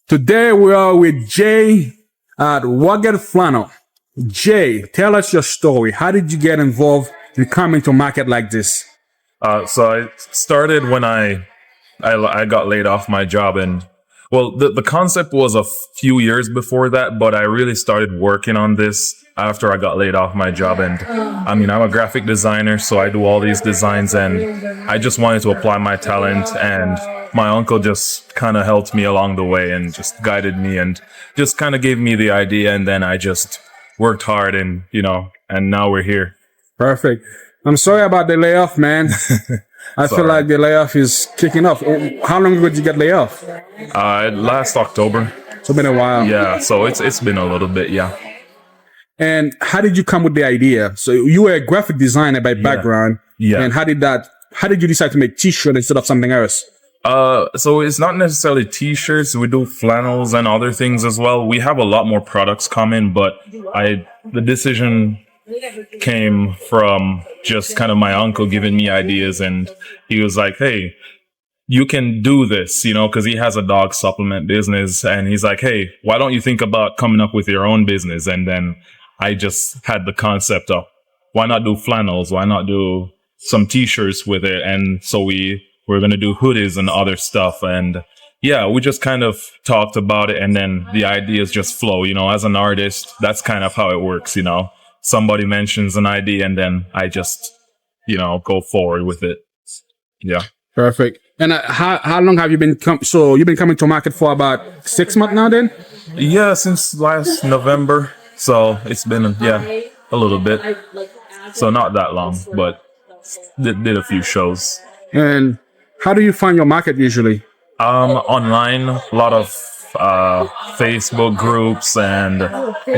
Today we are with Jay at Rugged Flannel. Jay, tell us your story. How did you get involved in coming to market like this? So I started when I got laid off my job, and well, the concept was a few years before that, but I really started working on this after I got laid off my job. And I mean, I'm a graphic designer, so I do all these designs, and I just wanted to apply my talent. And my uncle just kind of helped me along the way and just guided me and just kind of gave me the idea. And then I just worked hard, and and now we're here. Perfect. I'm sorry about the layoff, man. I feel like the layoff is kicking off. How long ago did you get laid off? Last October. It's been a while. Yeah, so it's been a little bit, yeah. And how did you come with the idea? So you were a graphic designer by background. Yeah. And how did you decide to make t-shirt instead of something else? So it's not necessarily t-shirts. We do flannels and other things as well. We have a lot more products coming, but the decision came from just kind of my uncle giving me ideas, and he was like, hey, you can do this, because he has a dog supplement business, and he's like, hey, why don't you think about coming up with your own business? And then I just had the concept of, why not do flannels? Why not do some t-shirts with it? And so we're going to do hoodies and other stuff. And yeah, we just kind of talked about it, and then the ideas just flow. As an artist, that's kind of how it works. Somebody mentions an idea, and then I just, go forward with it. Yeah. Perfect. And how long have you been so you've been coming to market for about 6 months now then? Yeah, since last November. So it's been, a little bit. So not that long, but did a few shows. And how do you find your market usually? Online, a lot of Facebook groups, and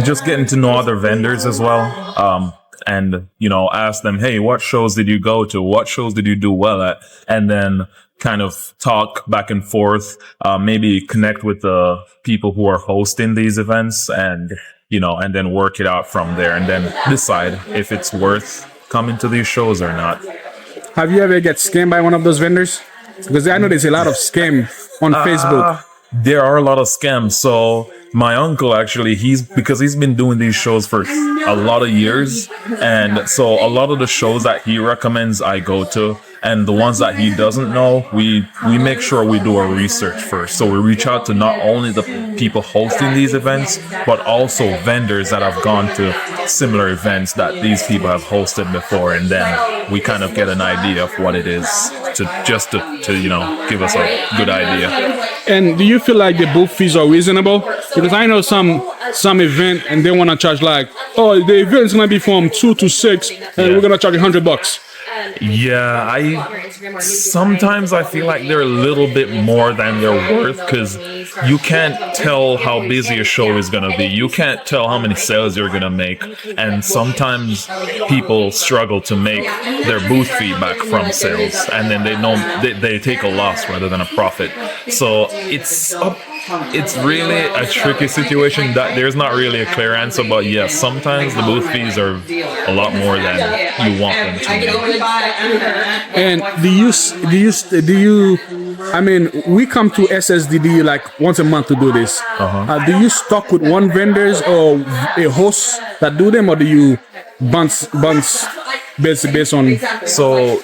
just getting to know other vendors as well. And ask them, hey, what shows did you go to? What shows did you do well at? And then kind of talk back and forth, maybe connect with the people who are hosting these events, and and then work it out from there, and then decide if it's worth coming to these shows or not. Have you ever get scammed by one of those vendors? Because I know there's a lot of scam on Facebook. There are a lot of scams. So my uncle, actually, because he's been doing these shows for a lot of years. And so a lot of the shows that he recommends, I go to. And the ones that he doesn't know, we make sure we do our research first. So we reach out to not only the people hosting these events, but also vendors that have gone to similar events that these people have hosted before. And then we kind of get an idea of what it is to give us a good idea. And do you feel like the booth fees are reasonable? Because I know some event and they want to charge the event's going to be from 2 to 6 and we're going to charge $100. Yeah, sometimes I feel like they're a little bit more than they're worth, because you can't tell how busy a show is going to be. You can't tell how many sales you're going to make. And sometimes people struggle to make their booth fee back from sales, and then they take a loss rather than a profit. So it's really a tricky situation that there's not really a clear answer, but yes, sometimes the booth fees are a lot more than you want them to be. And we come to SSDD like once a month to do this. Do you stock with one vendors or a host that do them, or do you bounce based on? So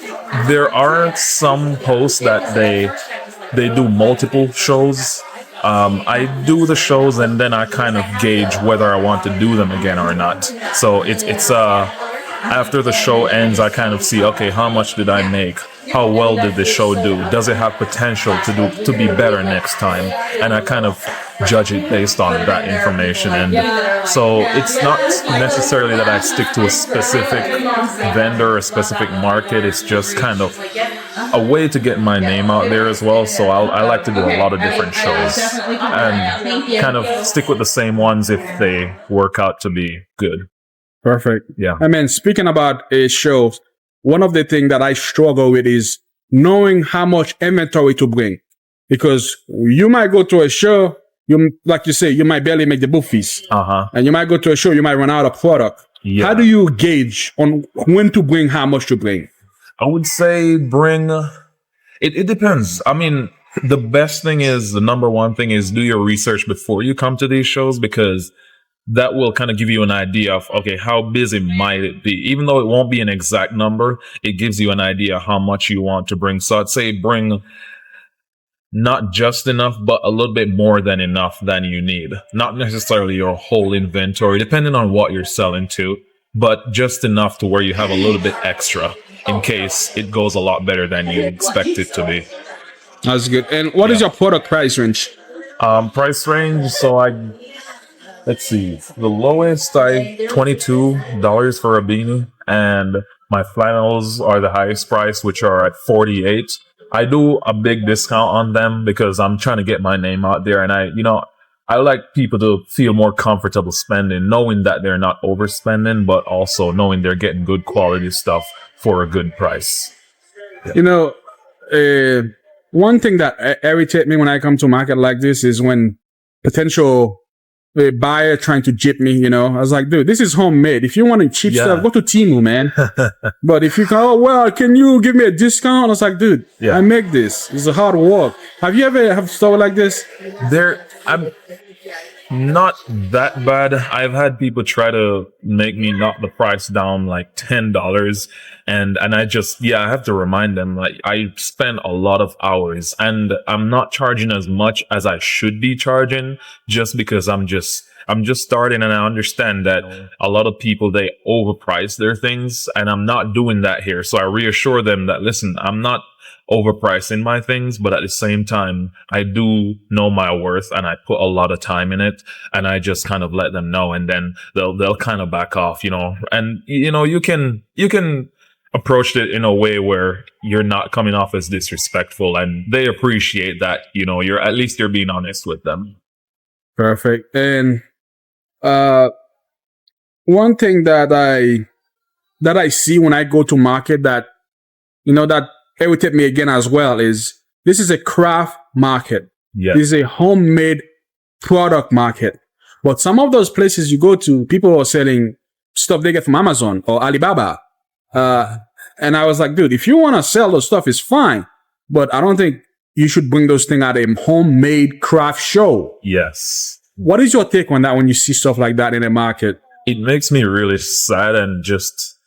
there are some hosts that they do multiple shows. I do the shows, and then I kind of gauge whether I want to do them again or not. So it's after the show ends, I kind of see, okay, how much did I make? How well did the show do? Does it have potential to be better next time? And I kind of judge it based on that information. And so it's not necessarily that I stick to a specific vendor or a specific market. It's just kind of a way to get my name out there as well. So I like to do a lot of different shows and kind of stick with the same ones if they work out to be good. Perfect. Yeah. I mean, speaking about a show, one of the things that I struggle with is knowing how much inventory to bring. Because you might go to a show, like you say, you might barely make the booth fees. And you might go to a show, you might run out of product. Yeah. How do you gauge on when to bring, how much to bring? I would say it depends. I mean, The best thing is, the number one thing is, do your research before you come to these shows, because that will kind of give you an idea of, okay, how busy might it be? Even though it won't be an exact number, it gives you an idea how much you want to bring. So I'd say bring not just enough, but a little bit more than enough than you need. Not necessarily your whole inventory, depending on what you're selling to, but just enough to where you have a little bit extra in case it goes a lot better than you expect it to be. That's good. And what is your product price range? Price range. So let's see. The lowest, $22 for a beanie, and my flannels are the highest price, which are at $48. I do a big discount on them because I'm trying to get my name out there, and I like people to feel more comfortable spending, knowing that they're not overspending, but also knowing they're getting good quality stuff for a good price. One thing that irritates me when I come to a market like this is when potential buyer trying to jip me, I was like, dude, this is homemade. If you want cheap stuff, go to Temu, man. But if you go, well, can you give me a discount? I was like, dude, I make this. It's a hard work. Have you ever have stuff like this? I'm not that bad. I've had people try to make me knock the price down like $10, and I have to remind them, like, I spend a lot of hours and I'm not charging as much as I should be charging, just because I'm just starting, and I understand that a lot of people, they overprice their things, and I'm not doing that here. So I reassure them that, listen, I'm not overpricing my things, but at the same time, I do know my worth, and I put a lot of time in it, and I just kind of let them know, and then they'll kind of back off, and you can approach it in a way where you're not coming off as disrespectful, and they appreciate that, you're being honest with them. Perfect. And one thing that I see when I go to market that that irritate me again as well is, this is a craft market. Yeah. This is a homemade product market. But some of those places you go to, people are selling stuff they get from Amazon or Alibaba. And I was like, dude, if you want to sell those stuff, it's fine. But I don't think you should bring those things at a homemade craft show. Yes. What is your take on that when you see stuff like that in a market? It makes me really sad, and just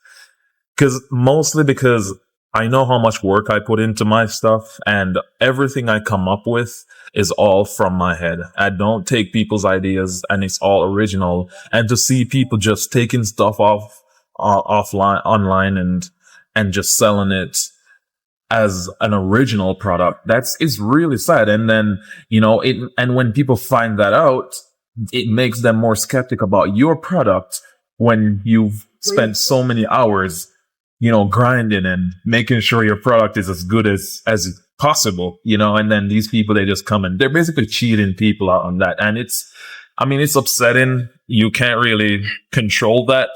mostly because I know how much work I put into my stuff, and everything I come up with is all from my head. I don't take people's ideas, and it's all original. And to see people just taking stuff online and just selling it as an original product, it's really sad. And then, and when people find that out, it makes them more skeptic about your product when you've spent so many hours grinding and making sure your product is as good as possible, and then these people, they just come and they're basically cheating people out on that. And it's upsetting. You can't really control that,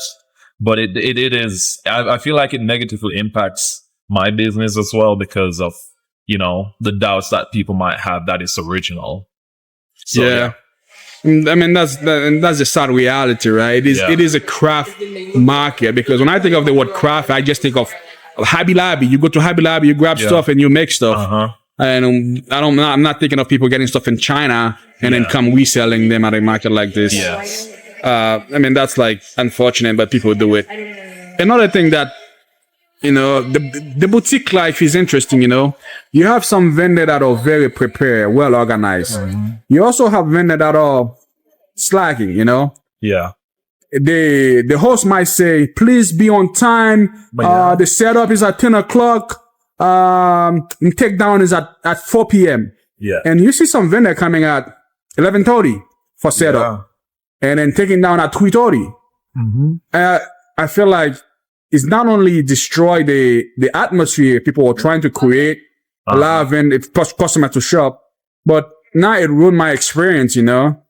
but it is, I feel like it negatively impacts my business as well, because of, the doubts that people might have that it's original. So, yeah. I mean, that's the sad reality, right? It is a craft market, because when I think of the word craft, I just think of Hobby Lobby. You go to Hobby Lobby, you grab stuff and you make stuff. Uh-huh. And I'm not thinking of people getting stuff in China and then come reselling them at a market like this. Yes. I mean, that's like unfortunate, but people do it. Another thing that, the boutique life is interesting, You have some vendors that are very prepared, well organized. Mm-hmm. You also have vendors that are slacking, Yeah. The host might say, please be on time. The setup is at 10 o'clock. Takedown is at 4 p.m. Yeah. And you see some vendor coming at 11:30 for setup. Yeah. And then taking down at 3:30. Mm-hmm. I feel like it's not only destroy the atmosphere people are trying to create, allowing the customer to shop, but now it ruined my experience, Well,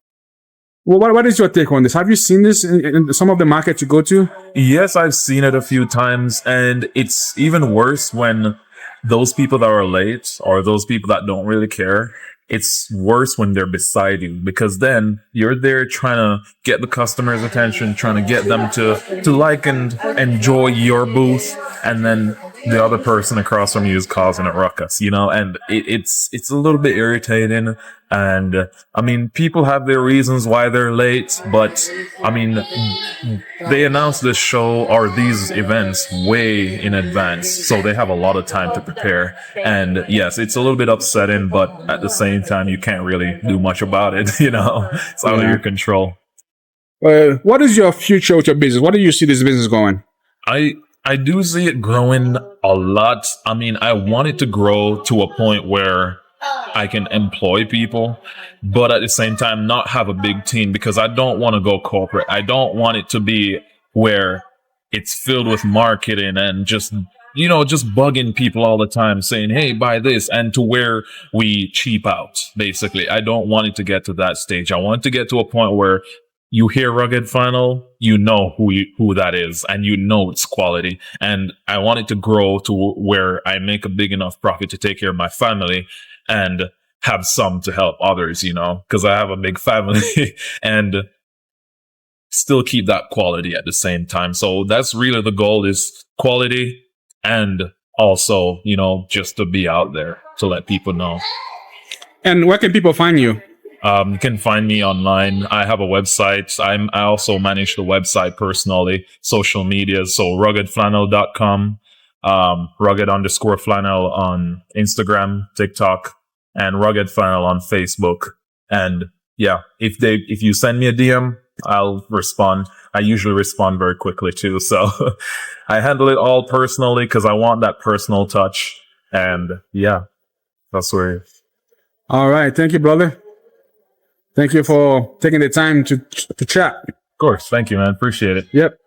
what is your take on this? Have you seen this in some of the markets you go to? Yes, I've seen it a few times, and it's even worse when those people that are late, or those people that don't really care, it's worse when they're beside you, because then you're there trying to get the customer's attention, trying to get them to like and enjoy your booth. And then the other person across from you is causing a ruckus, and it's a little bit irritating. And I mean, people have their reasons why they're late, but I mean, they announce this show or these events way in advance, so they have a lot of time to prepare. And yes, it's a little bit upsetting, but at the same time, you can't really do much about it. It's out of your control. What is your future with your business? What do you see this business going? I do see it growing a lot. I mean, I want it to grow to a point where I can employ people, but at the same time, not have a big team, because I don't want to go corporate. I don't want it to be where it's filled with marketing and just bugging people all the time saying, hey, buy this, and to where we cheap out, basically. I don't want it to get to that stage. I want it to get to a point where you hear Rugged Flannel, you know who that is, and you know it's quality. And I want it to grow to where I make a big enough profit to take care of my family and have some to help others, because I have a big family and still keep that quality at the same time. So that's really the goal, is quality, and also, just to be out there to let people know. And where can people find you? You can find me online. I have a website. I also manage the website personally. Social media, so ruggedflannel.com, rugged_flannel on Instagram, TikTok, and Rugged Flannel on Facebook. And yeah, if you send me a DM, I'll respond. I usually respond very quickly too. So I handle it all personally because I want that personal touch. And yeah, that's where it is. All right. Thank you, brother. Thank you for taking the time to chat. Of course. Thank you, man. Appreciate it. Yep.